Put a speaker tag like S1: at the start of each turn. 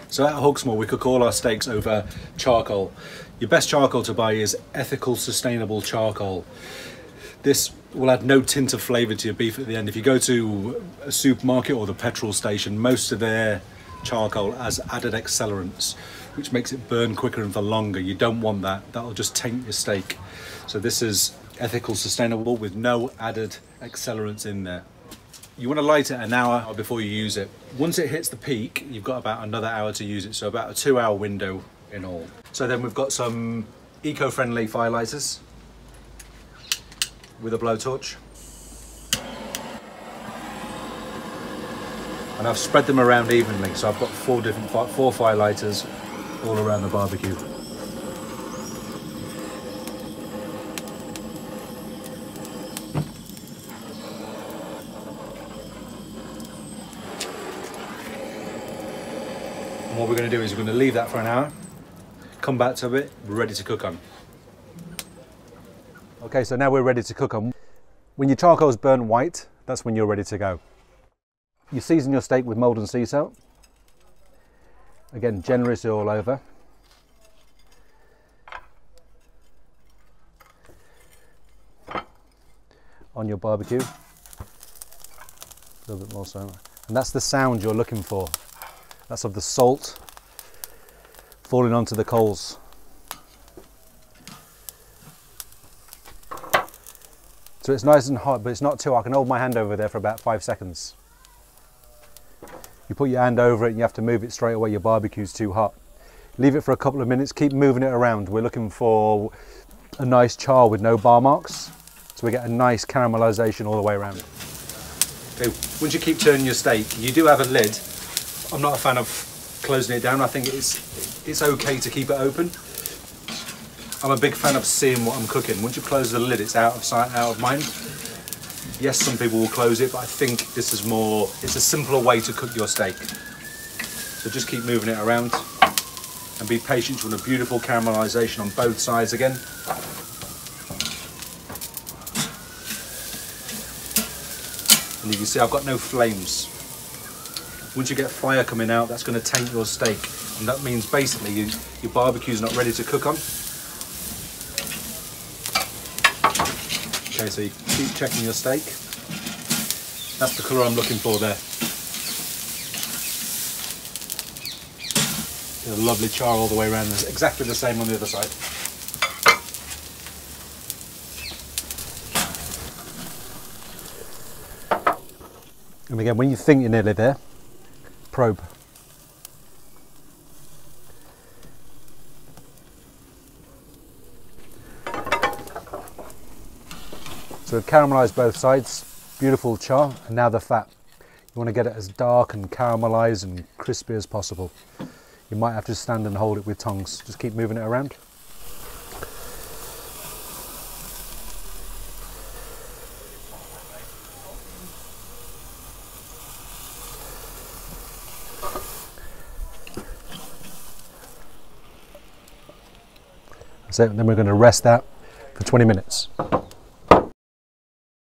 S1: So at Hawksmoor we cook all our steaks over charcoal. Your best charcoal to buy is ethical, sustainable charcoal. This will add no tint of flavour to your beef at the end. If you go to a supermarket or the petrol station, most of their charcoal has added accelerants, which makes it burn quicker and for longer. You don't want that. That'll just taint your steak. So this is ethical, sustainable with no added accelerants in there. You want to light it an hour before you use it. Once it hits the peak, you've got about another hour to use it, so about a 2-hour window in all. So then we've got some eco-friendly firelighters with a blowtorch. And I've spread them around evenly, so I've got four firelighters all around the barbecue. And what we're going to do is we're going to leave that for an hour, come back to it, we're ready to cook on. Okay, so now we're ready to cook on. When your charcoal's burnt white, that's when you're ready to go. You season your steak with Maldon sea salt. Again, generously all over. On your barbecue. A little bit more so. And that's the sound you're looking for. That's of the salt falling onto the coals. So it's nice and hot, but it's not too hot. I can hold my hand over there for about 5 seconds. You put your hand over it and you have to move it straight away. Your barbecue's too hot. Leave it for a couple of minutes, keep moving it around. We're looking for a nice char with no bar marks. So we get a nice caramelization all the way around. Okay, once you keep turning your steak, you do have a lid. I'm not a fan of closing it down. I think it's okay to keep it open. I'm a big fan of seeing what I'm cooking. Once you close the lid, it's out of sight, out of mind. Yes, some people will close it, but I think this is it's a simpler way to cook your steak. So just keep moving it around and be patient. You want a beautiful caramelization on both sides again. And you can see I've got no flames. Once you get fire coming out, that's going to taint your steak. And that means basically your barbecue's not ready to cook on. Okay, so you keep checking your steak. That's the colour I'm looking for there. Get a lovely char all the way around. It's exactly the same on the other side. And again, when you think you're nearly there, probe. So we've caramelised both sides, beautiful char, and now the fat. You want to get it as dark and caramelised and crispy as possible. You might have to stand and hold it with tongs. Just keep moving it around. That's it, and then we're going to rest that for 20 minutes.